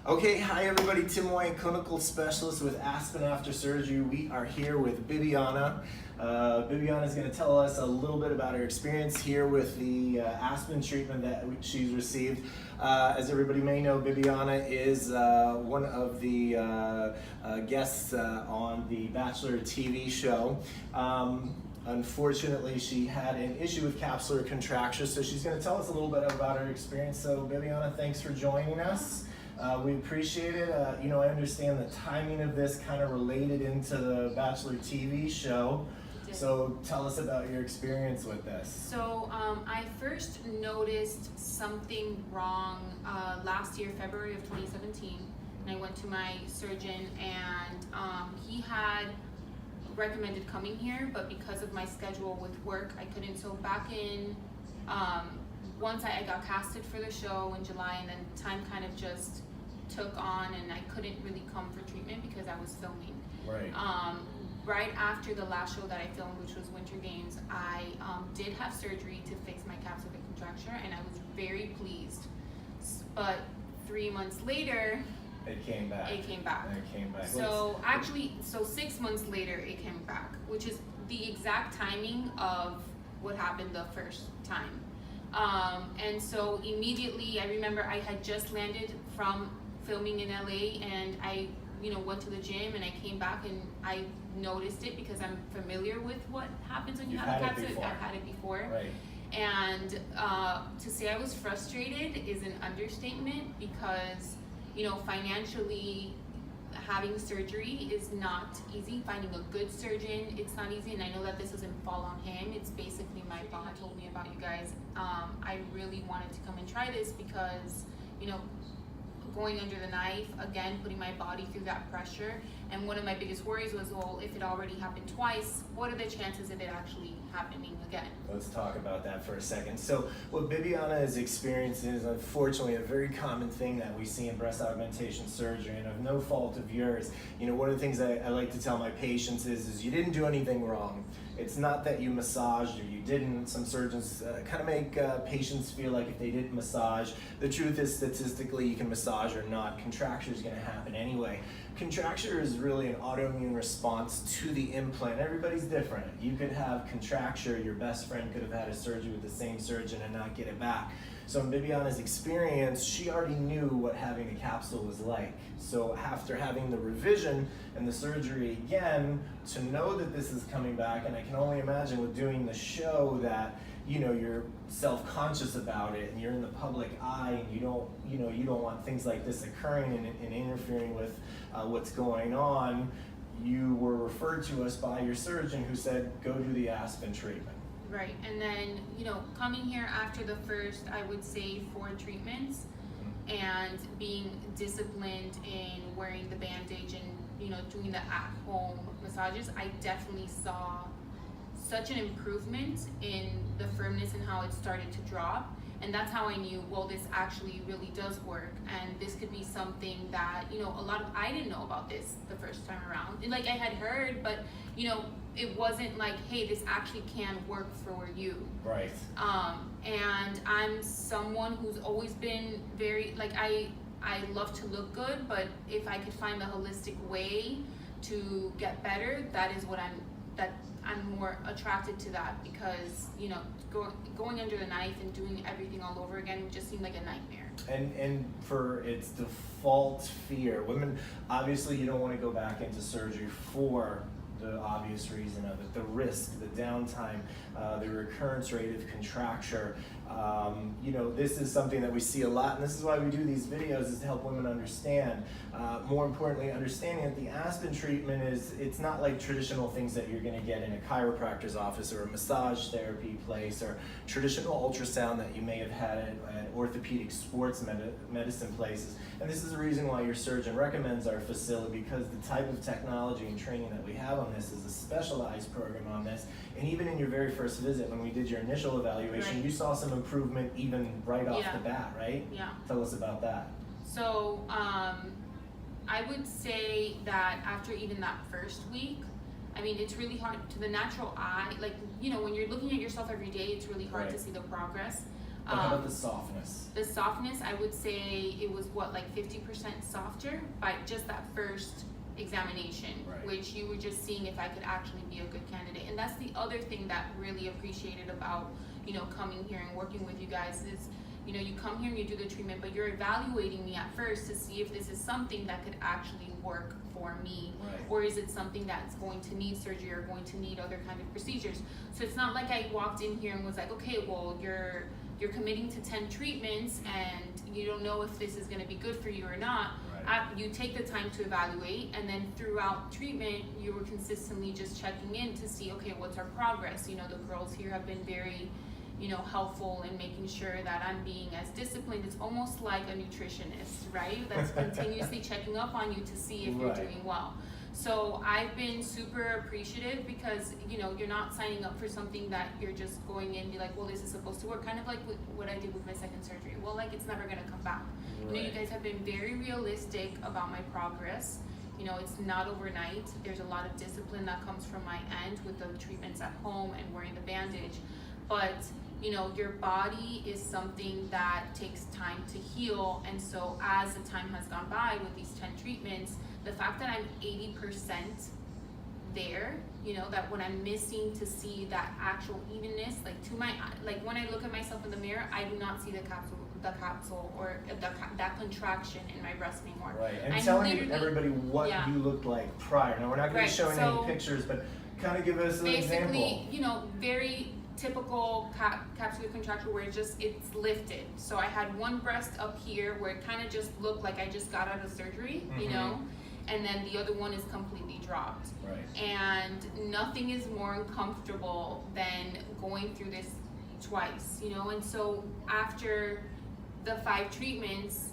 Okay, hi everybody, Tim White, clinical specialist with Aspen After Surgery. We are here with Bibiana. Bibiana is going to tell us a little bit about her experience here with the Aspen treatment that she's received. As everybody may know, Bibiana is one of the guests on the Bachelor TV show. Unfortunately, she had an issue with capsular contracture, so she's going to tell us a little bit about her experience. So Bibiana, thanks for joining us. We appreciate it. I understand the timing of this kind of related into the Bachelor TV show. So tell us about your experience with this. So I first noticed something wrong last year, February of 2017. And I went to my surgeon and he had recommended coming here, but because of my schedule with work, I couldn't. So back in, once I got casted for the show in July, and then time kind of just took on and I couldn't really come for treatment because I was filming. Right. Right after the last show that I filmed, which was Winter Games, I did have surgery to fix my capsular contracture and I was very pleased. But 3 months later, It came back. It came back. It came back. So actually, 6 months later it came back, which is the exact timing of what happened the first time. And so immediately, I remember I had just landed from filming in LA and I went to the gym and I came back and I noticed it because I'm familiar with what happens when you have a capsule. I've had it before. Right. And to say I was frustrated is an understatement because financially having surgery is not easy. Finding a good surgeon, it's not easy, and I know that this doesn't fall on him. It's basically my body told me about you guys. I really wanted to come and try this because going under the knife, again, putting my body through that pressure. And one of my biggest worries was, well, if it already happened twice, what are the chances of it actually happening again? Let's talk about that for a second. So what Bibiana is experiencing is unfortunately a very common thing that we see in breast augmentation surgery, and of no fault of yours. One of the things I like to tell my patients is you didn't do anything wrong. It's not that you massaged or you didn't. Some surgeons kind of make patients feel like if they didn't massage, the truth is statistically you can massage or not. Contracture is going to happen anyway. Contracture is really an autoimmune response to the implant. Everybody's different. You could have contracture, your best friend could have had a surgery with the same surgeon and not get it back. So in Bibiana's experience, she already knew what having a capsule was like. So after having the revision and the surgery again, to know that this is coming back, and I can only imagine with doing the show that you're self-conscious about it and you're in the public eye and you don't want things like this occurring and interfering with what's going on. You were referred to us by your surgeon who said, go do the Aspen treatment. Right, and then, coming here after the first, I would say 4 treatments, and being disciplined in wearing the bandage and, doing the at-home massages, I definitely saw such an improvement in the firmness and how it started to drop. And that's how I knew, well, this actually really does work, and this could be something that, I didn't know about this the first time around. And, I had heard, but, it wasn't like, hey, this actually can work for you. Right. And I'm someone who's always been very, I love to look good, but if I could find a holistic way to get better, that is what I'm more attracted to that, because going under the knife and doing everything all over again just seemed like a nightmare. And for its default fear, women, obviously you don't want to go back into surgery for the obvious reason of it, the risk, the downtime, the recurrence rate of contracture. This is something that we see a lot, and this is why we do these videos, is to help women understand. More importantly, understanding that the Aspen treatment it's not like traditional things that you're going to get in a chiropractor's office or a massage therapy place or traditional ultrasound that you may have had at orthopedic sports medicine places. And this is the reason why your surgeon recommends our facility, because the type of technology and training that we have on this is a specialized program on this. And even in your very first visit, when we did your initial evaluation, Right. You saw some improvement even right off Yeah. the bat, right? Yeah. Tell us about that. So I would say that after even that first week, I mean, it's really hard to the natural eye, when you're looking at yourself every day, it's really hard Right. to see the progress. How about the softness? The softness, I would say it was like 50% softer by just that first examination, right. Which you were just seeing if I could actually be a good candidate. And that's the other thing that really appreciated about, coming here and working with you guys is, you come here and you do the treatment, but you're evaluating me at first to see if this is something that could actually work for me, right. Or is it something that's going to need surgery or going to need other kind of procedures. So it's not like I walked in here and was like, okay, well, you're committing to 10 treatments and you don't know if this is going to be good for you or not. Right. You take the time to evaluate, and then throughout treatment you were consistently just checking in to see, okay, what's our progress. The girls here have been very helpful in making sure that I'm being as disciplined. It's almost like a nutritionist, right? That's continuously checking up on you to see if you're doing well. So I've been super appreciative because, you're not signing up for something that you're just going in and be like, well, this is supposed to work. Kind of like what I did with my second surgery. Well, like, it's never going to come back. Right. You guys have been very realistic about my progress. It's not overnight. There's a lot of discipline that comes from my end with the treatments at home and wearing the bandage. But your body is something that takes time to heal, and so as the time has gone by with these 10 treatments, the fact that I'm 80% there, that when I'm missing to see that actual evenness, like when I look at myself in the mirror, I do not see the capsule or that contraction in my breast anymore. Right, and telling everybody what you looked like prior. Now, we're not going to be showing any pictures, but kind of give us an example. Basically, very typical capsular contracture where it's lifted. So I had one breast up here where it kind of just looked like I just got out of surgery, and then the other one is completely dropped. Right. And nothing is more uncomfortable than going through this twice, and so after the 5 treatments,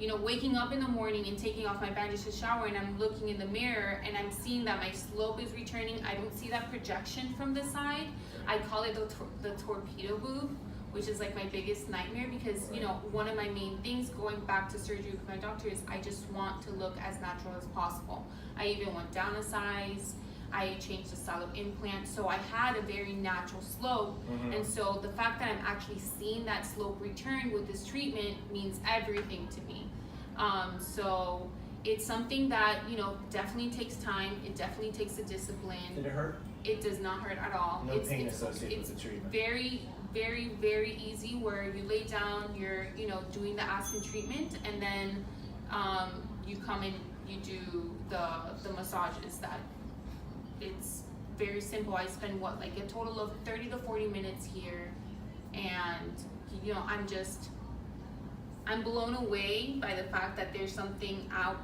waking up in the morning and taking off my bandage to shower, and I'm looking in the mirror and I'm seeing that my slope is returning. I don't see that projection from the side. I call it the torpedo boob, which is like my biggest nightmare because, one of my main things going back to surgery with my doctor is I just want to look as natural as possible. I even went down a size. I changed the style of implant, so I had a very natural slope, and so the fact that I'm actually seeing that slope return with this treatment means everything to me. So it's something that, definitely takes time. It definitely takes a discipline. Did it hurt? It does not hurt at all. No pain associated with the treatment. Very, very, very easy where you lay down, you're, doing the Aspen treatment, and then you come in, you do the massages. It's very simple. I spend a total of 30 to 40 minutes here, and I'm blown away by the fact that there's something out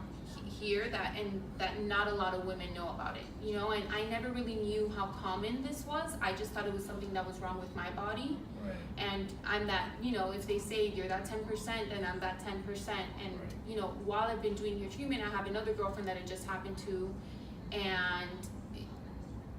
here that not a lot of women know about it, and I never really knew how common this was. I just thought it was something that was wrong with my body. Right. And I'm that, if they say you're that 10%, then I'm that 10%. And right. While I've been doing your treatment, I have another girlfriend that it just happened to, and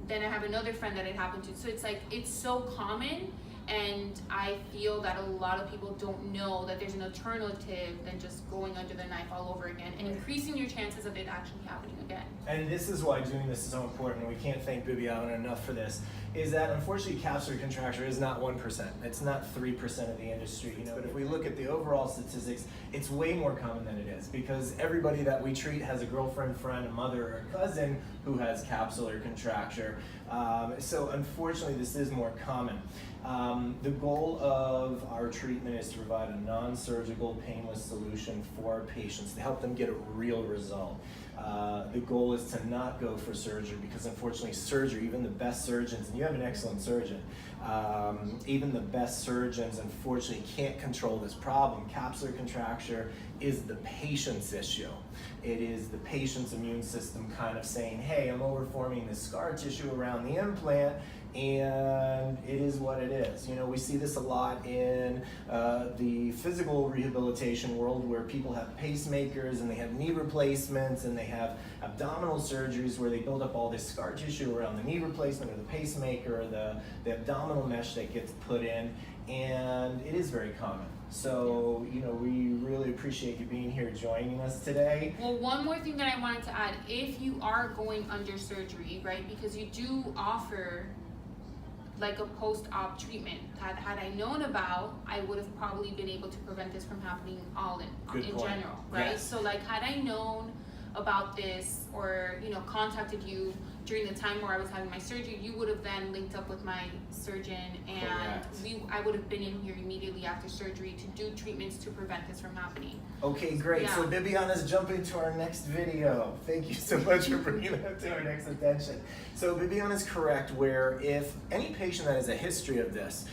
then I have another friend that it happened to. So it's so common, and I feel that a lot of people don't know that there's an alternative than just going under the knife all over again and increasing your chances of it actually happening again. And this is why doing this is so important, and we can't thank Bibiana enough for this, is that unfortunately capsular contracture is not 1%. It's not 3% of the industry, but if we look at the overall statistics, it's way more common than it is, because everybody that we treat has a girlfriend, friend, a mother, or a cousin who has capsular contracture. So unfortunately this is more common. The goal of our treatment is to provide a non-surgical, painless solution for patients to help them get a real result. The goal is to not go for surgery, because unfortunately surgery, even the best surgeons, and you have an excellent surgeon, even the best surgeons unfortunately can't control this problem. Capsular contracture is the patient's issue. It is the patient's immune system kind of saying, hey, I'm overforming this scar tissue around the implant, and it is what it is. We see this a lot in the physical rehabilitation world, where people have pacemakers and they have knee replacements and they have abdominal surgeries where they build up all this scar tissue around the knee replacement or the pacemaker or the abdominal mesh that gets put in, and it is very common. So, we really appreciate you being here joining us today. Well, one more thing that I wanted to add, if you are going under surgery, right, because you do offer like a post-op treatment. Had I known about, I would have probably been able to prevent this from happening Good in point. general, right? Yes. So like, had I known about this, or contacted you during the time where I was having my surgery, you would have then linked up with my surgeon, and Correct. I would have been in here immediately after surgery to do treatments to prevent this from happening. Okay, great. Yeah. So Bibiana's jumping to our next video. Thank you so much for bringing that to our next attention. So Bibiana's correct, where if any patient that has a history of this,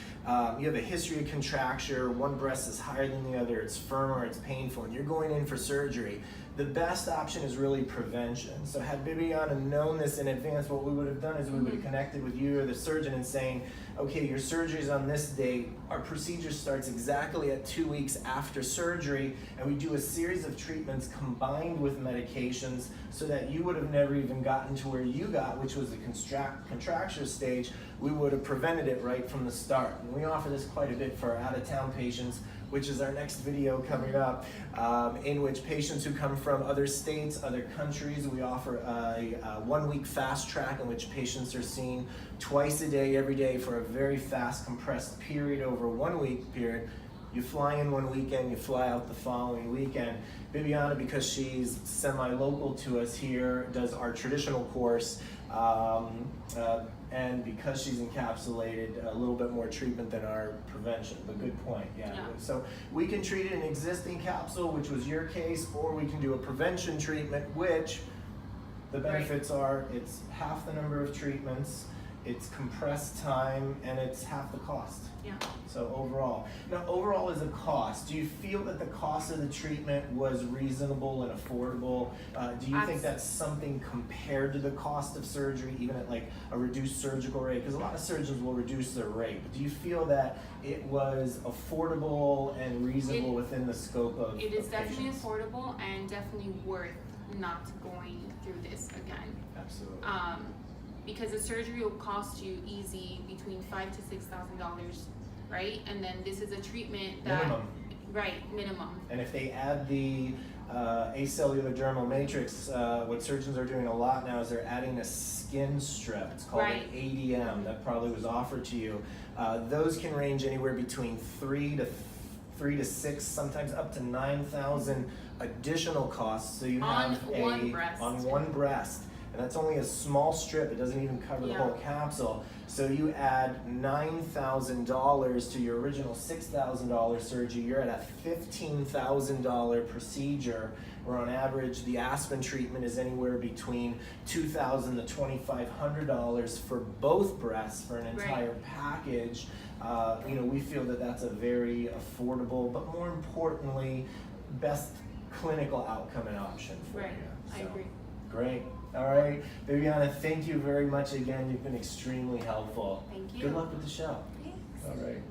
you have a history of contracture, one breast is higher than the other, it's firmer, it's painful, and you're going in for surgery, the best option is really prevention. So had Bibiana known this in advance, what we would have done is we would have connected with you or the surgeon and saying, okay, your surgery is on this date, our procedure starts exactly at 2 weeks after surgery, and we do a series of treatments combined with medications so that you would have never even gotten to where you got, which was the contracture stage. We would have prevented it right from the start. And we offer this quite a bit for our out-of-town patients, which is our next video coming up, in which patients who come from other states, other countries, we offer a 1 week fast track in which patients are seen twice a day, every day for a very fast compressed period over a 1 week period. You fly in one weekend, you fly out the following weekend. Bibiana, because she's semi-local to us here, does our traditional course, and because she's encapsulated, a little bit more treatment than our prevention, but good point, yeah. So we can treat an existing capsule, which was your case, or we can do a prevention treatment, which the benefits are it's half the number of treatments, it's compressed time, and it's half the cost. Yeah. So overall. Now, overall as a cost, do you feel that the cost of the treatment was reasonable and affordable? Do you think that's something compared to the cost of surgery, even at like a reduced surgical rate? Because a lot of surgeons will reduce their rate. But do you feel that it was affordable and reasonable within the scope of It is definitely patients? affordable and definitely worth not going through this again. Absolutely. Because the surgery will cost you easy between $5,000 to $6,000, right? And then this is a treatment that minimum. And if they add the acellular dermal matrix, what surgeons are doing a lot now is they're adding a skin strip. It's called an ADM that probably was offered to you. Those can range anywhere between three to six, sometimes up to 9,000 additional costs. So you have on one breast. And that's only a small strip, it doesn't even cover the whole capsule. So you add $9,000 to your original $6,000 surgery, you're at a $15,000 procedure, where on average the Aspen treatment is anywhere between $2,000 to $2,500 for both breasts for an entire package. We feel that that's a very affordable, but more importantly, best clinical outcome and option for you. I agree. Great. All right, Bibiana, thank you very much again. You've been extremely helpful. Thank you. Good luck with the show. Thanks. All right.